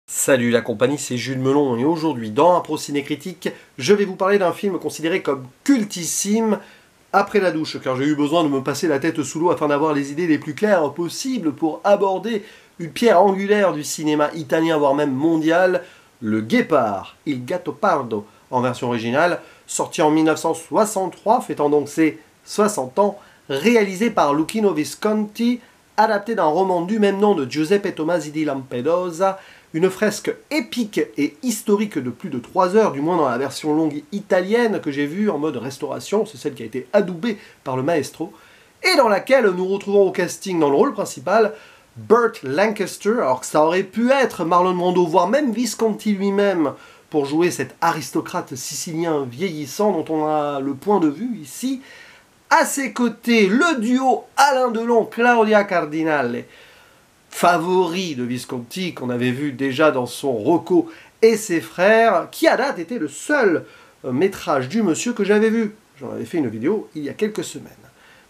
Salut la compagnie, c'est Jules Melon et aujourd'hui dans Impro Ciné Critique, je vais vous parler d'un film considéré comme cultissime après la douche, car j'ai eu besoin de me passer la tête sous l'eau afin d'avoir les idées les plus claires possibles pour aborder une pierre angulaire du cinéma italien, voire même mondial, Le Guépard, Il Gattopardo en version originale, sorti en 1963, fêtant donc ses 60 ans, réalisé par Luchino Visconti, adapté d'un roman du même nom de Giuseppe Tomasi di Lampedosa, une fresque épique et historique de plus de 3 heures, du moins dans la version longue italienne que j'ai vue en mode restauration, c'est celle qui a été adoubée par le maestro, et dans laquelle nous retrouvons au casting dans le rôle principal Burt Lancaster, alors que ça aurait pu être Marlon Brando, voire même Visconti lui-même, pour jouer cet aristocrate sicilien vieillissant dont on a le point de vue ici. À ses côtés, le duo Alain Delon-Claudia Cardinale, favori de Visconti, qu'on avait vu déjà dans son Rocco et ses frères, qui à date était le seul métrage du monsieur que j'avais vu. J'en avais fait une vidéo il y a quelques semaines.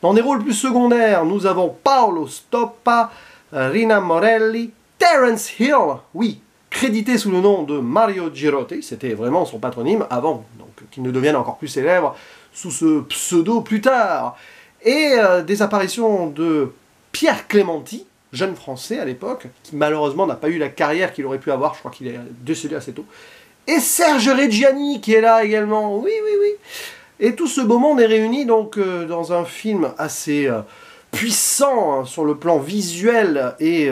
Dans des rôles plus secondaires, nous avons Paolo Stoppa, Rina Morelli, Terence Hill, oui, crédité sous le nom de Mario Girotti, c'était vraiment son patronyme avant, donc qu'il ne devienne encore plus célèbre sous ce pseudo plus tard, et des apparitions de Pierre Clémenti, jeune français à l'époque, qui malheureusement n'a pas eu la carrière qu'il aurait pu avoir, je crois qu'il est décédé assez tôt, et Serge Reggiani qui est là également, oui, oui, oui. Et tout ce beau monde est réuni donc dans un film assez puissant hein, sur le plan visuel et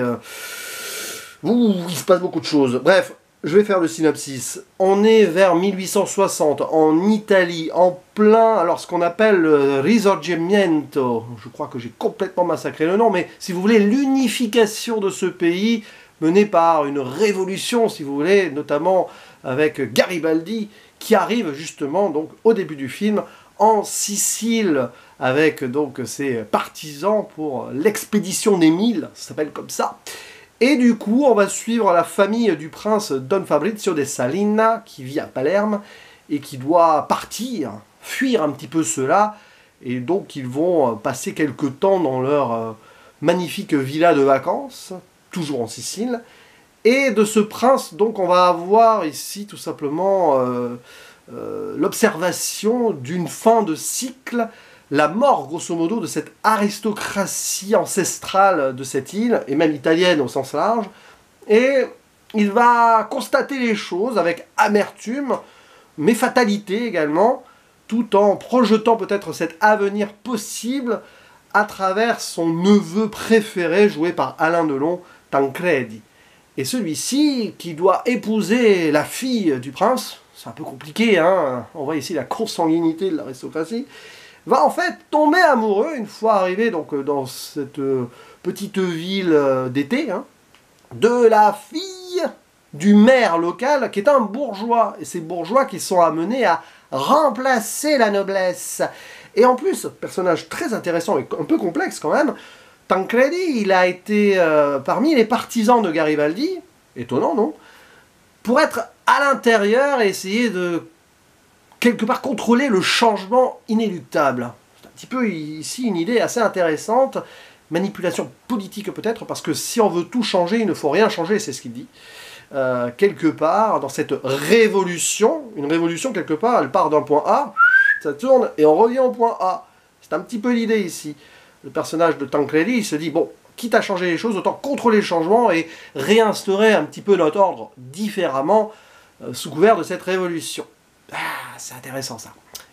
il se passe beaucoup de choses. Bref, je vais faire le synopsis. On est vers 1860 en Italie, en plein, alors ce qu'on appelle le Risorgimento. Je crois que j'ai complètement massacré le nom, mais si vous voulez, l'unification de ce pays menée par une révolution, si vous voulez, notamment avec Garibaldi, qui arrive justement donc au début du film en Sicile avec donc ses partisans pour l'expédition des Mille, ça s'appelle comme ça. Et du coup, on va suivre la famille du prince Don Fabrizio de Salina, qui vit à Palerme, et qui doit partir, fuir un petit peu cela, et donc ils vont passer quelques temps dans leur magnifique villa de vacances, toujours en Sicile. Et de ce prince, donc, on va avoir ici tout simplement l'observation d'une fin de cycle, la mort, grosso modo, de cette aristocratie ancestrale de cette île, et même italienne au sens large, et il va constater les choses avec amertume, mais fatalité également, tout en projetant peut-être cet avenir possible à travers son neveu préféré, joué par Alain Delon, Tancredi. Et celui-ci, qui doit épouser la fille du prince, c'est un peu compliqué, hein, on voit ici la consanguinité de l'aristocratie, va en fait tomber amoureux une fois arrivé donc, dans cette petite ville d'été, hein, de la fille du maire local qui est un bourgeois. Et ces bourgeois qui sont amenés à remplacer la noblesse. Et en plus, personnage très intéressant et un peu complexe quand même, Tancredi, il a été parmi les partisans de Garibaldi, étonnant non, pour être à l'intérieur et essayer de quelque part contrôler le changement inéluctable. C'est un petit peu ici une idée assez intéressante, manipulation politique peut-être, parce que si on veut tout changer, il ne faut rien changer, c'est ce qu'il dit. Quelque part, dans cette révolution, une révolution quelque part, elle part d'un point A, ça tourne et on revient au point A. C'est un petit peu l'idée ici. Le personnage de Tancredi, il se dit, bon, quitte à changer les choses, autant contrôler le changement et réinstaurer un petit peu notre ordre différemment sous couvert de cette révolution. Ah, c'est intéressant ça.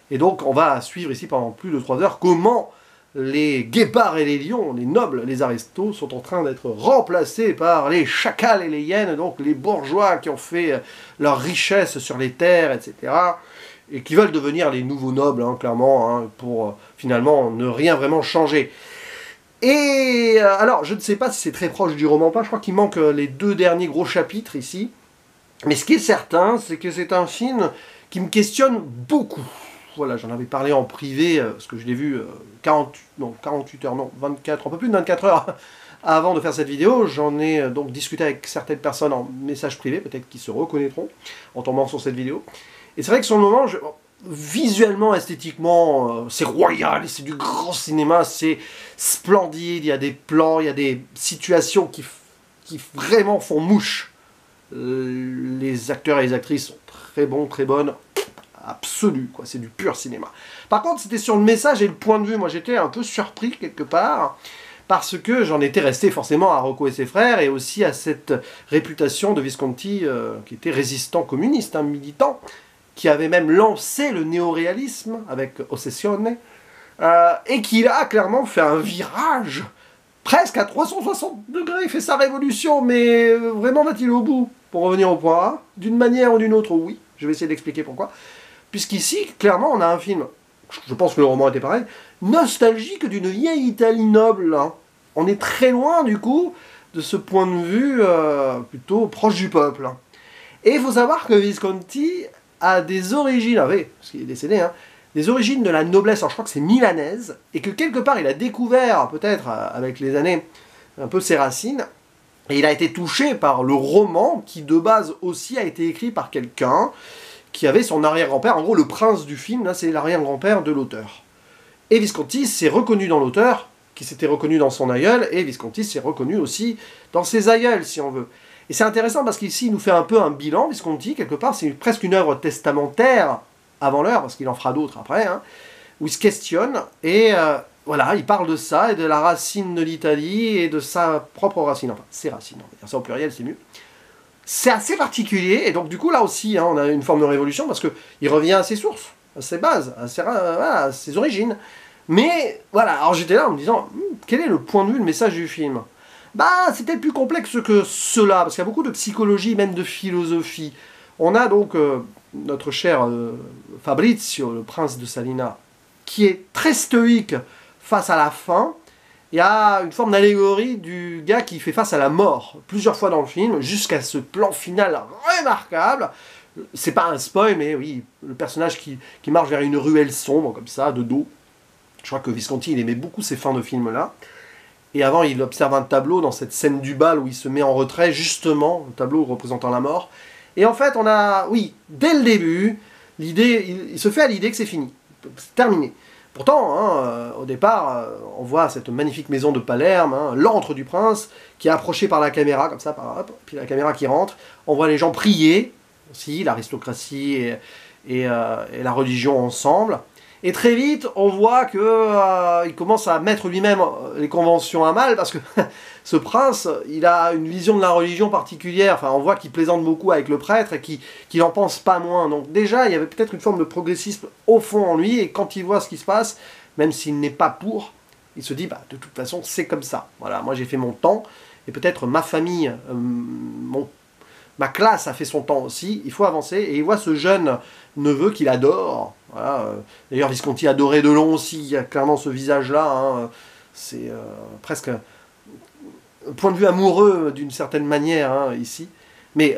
Et donc on va suivre ici pendant plus de 3 heures comment les guépards et les lions, les nobles, les aristos, sont en train d'être remplacés par les chacals et les hyènes, donc les bourgeois qui ont fait leur richesse sur les terres, etc. Et qui veulent devenir les nouveaux nobles, hein, clairement, hein, pour finalement ne rien vraiment changer. Et alors, je ne sais pas si c'est très proche du roman ou pas, je crois qu'il manque les 2 derniers gros chapitres ici. Mais ce qui est certain, c'est que c'est un film qui me questionne beaucoup. Voilà, j'en avais parlé en privé, parce que je l'ai vu 48 heures, non, 24, un peu plus de 24 heures avant de faire cette vidéo. J'en ai donc discuté avec certaines personnes en message privé, peut-être qu'ils se reconnaîtront en tombant sur cette vidéo. Et c'est vrai que sur le moment, visuellement, esthétiquement, c'est royal, c'est du grand cinéma, c'est splendide, il y a des plans, il y a des situations qui vraiment font mouche. Les acteurs et les actrices sont très bons, très bonnes. Absolu, quoi. C'est du pur cinéma. Par contre, c'était sur le message et le point de vue. Moi, j'étais un peu surpris, quelque part, parce que j'en étais resté forcément à Rocco et ses frères, et aussi à cette réputation de Visconti, qui était résistant communiste, un militant, qui avait même lancé le néoréalisme avec Ossessione, et qui a clairement fait un virage presque à 360 degrés. Il fait sa révolution, mais vraiment va-t-il au bout? Pour revenir au point A, d'une manière ou d'une autre, oui. Je vais essayer d'expliquer pourquoi. Puisqu'ici, clairement, on a un film, je pense que le roman était pareil, nostalgique d'une vieille Italie noble. Hein. On est très loin, du coup, de ce point de vue plutôt proche du peuple. Hein. Et il faut savoir que Visconti a des origines, oui, parce qu'il est décédé, hein, des origines de la noblesse, alors je crois que c'est milanaise, et que quelque part il a découvert, peut-être avec les années, un peu ses racines, et il a été touché par le roman, qui de base aussi a été écrit par quelqu'un qui avait son arrière-grand-père, en gros le prince du film, là c'est l'arrière-grand-père de l'auteur. Et Visconti s'est reconnu dans l'auteur, qui s'était reconnu dans son aïeul, et Visconti s'est reconnu aussi dans ses aïeuls, si on veut. Et c'est intéressant parce qu'ici il nous fait un peu un bilan, Visconti, quelque part, c'est presque une œuvre testamentaire avant l'heure, parce qu'il en fera d'autres après, hein, où il se questionne, et voilà, il parle de ça, et de la racine de l'Italie, et de sa propre racine, enfin, ses racines, on va dire ça au pluriel, c'est mieux. C'est assez particulier, et donc du coup là aussi, hein, on a une forme de révolution, parce qu'il revient à ses sources, à ses bases, à ses origines. Mais voilà, alors j'étais là en me disant, quel est le point de vue, le message du film? Bah, c'est peut-être plus complexe que cela, parce qu'il y a beaucoup de psychologie, même de philosophie. On a donc notre cher Fabrizio, le prince de Salina, qui est très stoïque face à la fin. Il y a une forme d'allégorie du gars qui fait face à la mort, plusieurs fois dans le film, jusqu'à ce plan final remarquable. C'est pas un spoil, mais oui, le personnage qui marche vers une ruelle sombre, comme ça, de dos. Je crois que Visconti, il aimait beaucoup ces fins de films-là. Et avant, il observe un tableau dans cette scène du bal où il se met en retrait, justement, un tableau représentant la mort. Et en fait, on a, oui, dès le début, l'idée, il se fait à l'idée que c'est fini, c'est terminé. Pourtant, hein, au départ, on voit cette magnifique maison de Palerme, hein, l'antre du prince, qui est approché par la caméra, comme ça, hop, puis la caméra qui rentre. On voit les gens prier, aussi, l'aristocratie et la religion ensemble. Et très vite, on voit qu'il commence à mettre lui-même les conventions à mal, parce que ce prince, il a une vision de la religion particulière. Enfin, on voit qu'il plaisante beaucoup avec le prêtre et qu'il n'en pense pas moins. Donc déjà, il y avait peut-être une forme de progressisme au fond en lui, et quand il voit ce qui se passe, même s'il n'est pas pour, il se dit, bah, de toute façon, c'est comme ça. Voilà, moi j'ai fait mon temps, et peut-être ma famille, ma classe a fait son temps aussi, il faut avancer. Et il voit ce jeune neveu qu'il adore. Voilà. D'ailleurs, Visconti adorait Delon aussi, il y a clairement ce visage-là. Hein. C'est presque un point de vue amoureux d'une certaine manière, hein, ici. Mais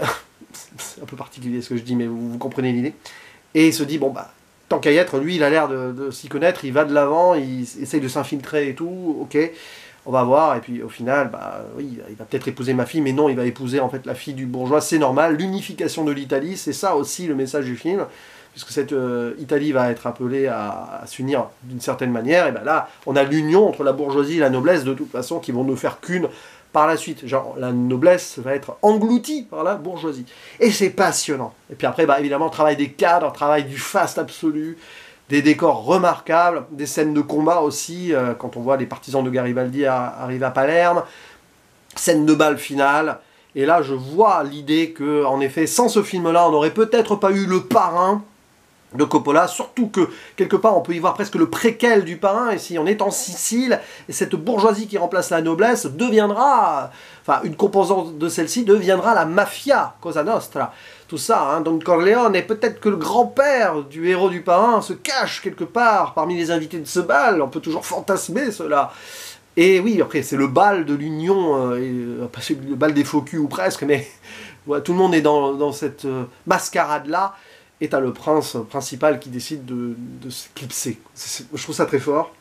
c'est un peu particulier ce que je dis, mais vous comprenez l'idée. Et il se dit, bon, bah, tant qu'à y être, lui, il a l'air de s'y connaître, il va de l'avant, il essaye de s'infiltrer et tout, ok. On va voir, et puis au final, bah oui, il va peut-être épouser ma fille, mais non, il va épouser en fait la fille du bourgeois, c'est normal. L'unification de l'Italie, c'est ça aussi le message du film, puisque cette Italie va être appelée à s'unir d'une certaine manière, et ben là, on a l'union entre la bourgeoisie et la noblesse, de toute façon, qui vont ne faire qu'une par la suite. Genre, la noblesse va être engloutie par la bourgeoisie. Et c'est passionnant. Et puis après, bah évidemment, travail des cadres, travail du faste absolu, des décors remarquables, des scènes de combat aussi, quand on voit les partisans de Garibaldi arriver à Palerme, scène de bal finale, et là je vois l'idée que, en effet, sans ce film-là, on n'aurait peut-être pas eu le parrain de Coppola, surtout que, quelque part, on peut y voir presque le préquel du parrain, et si on est en Sicile, et cette bourgeoisie qui remplace la noblesse deviendra, enfin, une composante de celle-ci deviendra la mafia, Cosa Nostra. Tout ça, hein, Don Corleone, et peut-être que le grand-père du héros du parrain se cache quelque part parmi les invités de ce bal, on peut toujours fantasmer cela. Et oui, après, c'est le bal de l'union, pas le bal des faux culs ou presque, mais voilà, tout le monde est dans cette mascarade-là, et t'as le prince principal qui décide de s'éclipser. Je trouve ça très fort.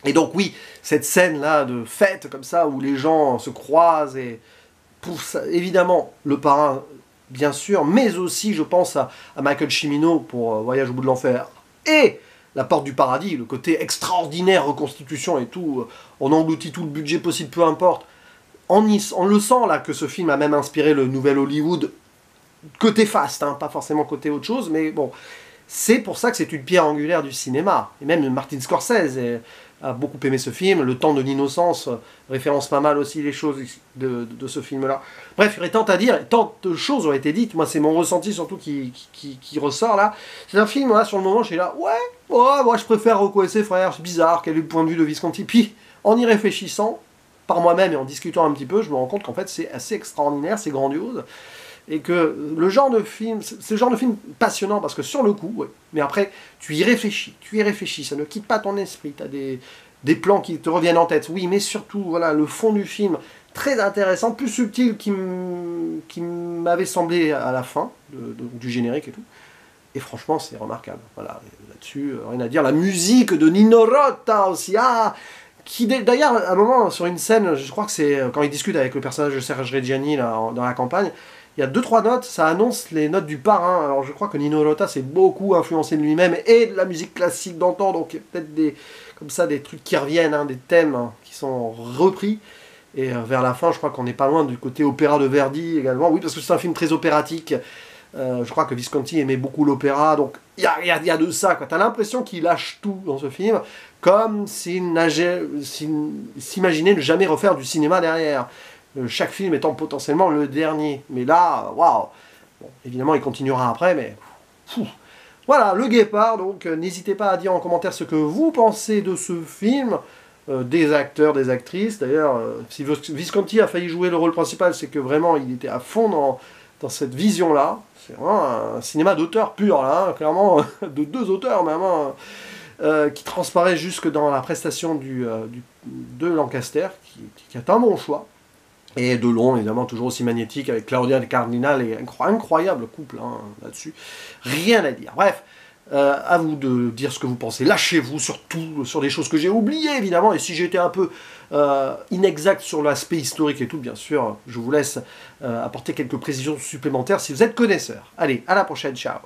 Et donc oui, cette scène-là de fête comme ça, où les gens se croisent, et pour ça, évidemment, le parrain, bien sûr, mais aussi, je pense, à Michael Cimino pour Voyage au bout de l'enfer, et La Porte du Paradis, le côté extraordinaire, reconstitution et tout, on engloutit tout le budget possible, peu importe. On le sent là que ce film a même inspiré le nouvel Hollywood côté fast, hein, pas forcément côté autre chose, mais bon, c'est pour ça que c'est une pierre angulaire du cinéma. Et même Martin Scorsese a beaucoup aimé ce film. Le temps de l'innocence référence pas mal aussi les choses de ce film-là. Bref, il y aurait tant à dire, tant de choses ont été dites. Moi, c'est mon ressenti surtout qui ressort là. C'est un film, là, sur le moment, je suis là, ouais, moi je préfère Rocco et ses frères, c'est bizarre, quel est le point de vue de Visconti. Puis, en y réfléchissant, par moi-même et en discutant un petit peu, je me rends compte qu'en fait, c'est assez extraordinaire, c'est grandiose. Et que le genre de film, c'est le genre de film passionnant parce que sur le coup, ouais, mais après, tu y réfléchis, ça ne quitte pas ton esprit, tu as des plans qui te reviennent en tête, oui, mais surtout, voilà, le fond du film, très intéressant, plus subtil qui m'avait semblé à la fin du générique et tout. Et franchement, c'est remarquable. Voilà, là-dessus, rien à dire. La musique de Nino Rota aussi, qui d'ailleurs, à un moment, sur une scène, je crois que c'est quand il discute avec le personnage de Serge Reggiani là, dans la campagne, il y a 2-3 notes, ça annonce les notes du parrain. Alors je crois que Nino Rota s'est beaucoup influencé de lui-même et de la musique classique d'antan, donc il y a peut-être comme ça des trucs qui reviennent, hein, des thèmes qui sont repris. Et vers la fin, je crois qu'on n'est pas loin du côté opéra de Verdi également. Oui, parce que c'est un film très opératique. Je crois que Visconti aimait beaucoup l'opéra, donc il y a de ça. Tu as l'impression qu'il lâche tout dans ce film, comme s'il s'imaginait ne jamais refaire du cinéma derrière. Chaque film étant potentiellement le dernier. Mais là, waouh! Bon, évidemment, il continuera après, mais... Voilà, Le Guépard, donc n'hésitez pas à dire en commentaire ce que vous pensez de ce film, des acteurs, des actrices. D'ailleurs, si Visconti a failli jouer le rôle principal, c'est que vraiment, il était à fond dans cette vision-là. C'est vraiment un cinéma d'auteur pur, là, hein, clairement, de 2 auteurs même, hein, qui transparaît jusque dans la prestation de Lancaster, qui est un bon choix. Et Delon, évidemment, toujours aussi magnétique, avec Claudia Cardinal, et incroyable couple hein, là-dessus. Rien à dire. Bref, à vous de dire ce que vous pensez. Lâchez-vous surtout sur des choses que j'ai oubliées, évidemment. Et si j'étais un peu inexact sur l'aspect historique et tout, bien sûr, je vous laisse apporter quelques précisions supplémentaires si vous êtes connaisseur. Allez, à la prochaine, ciao.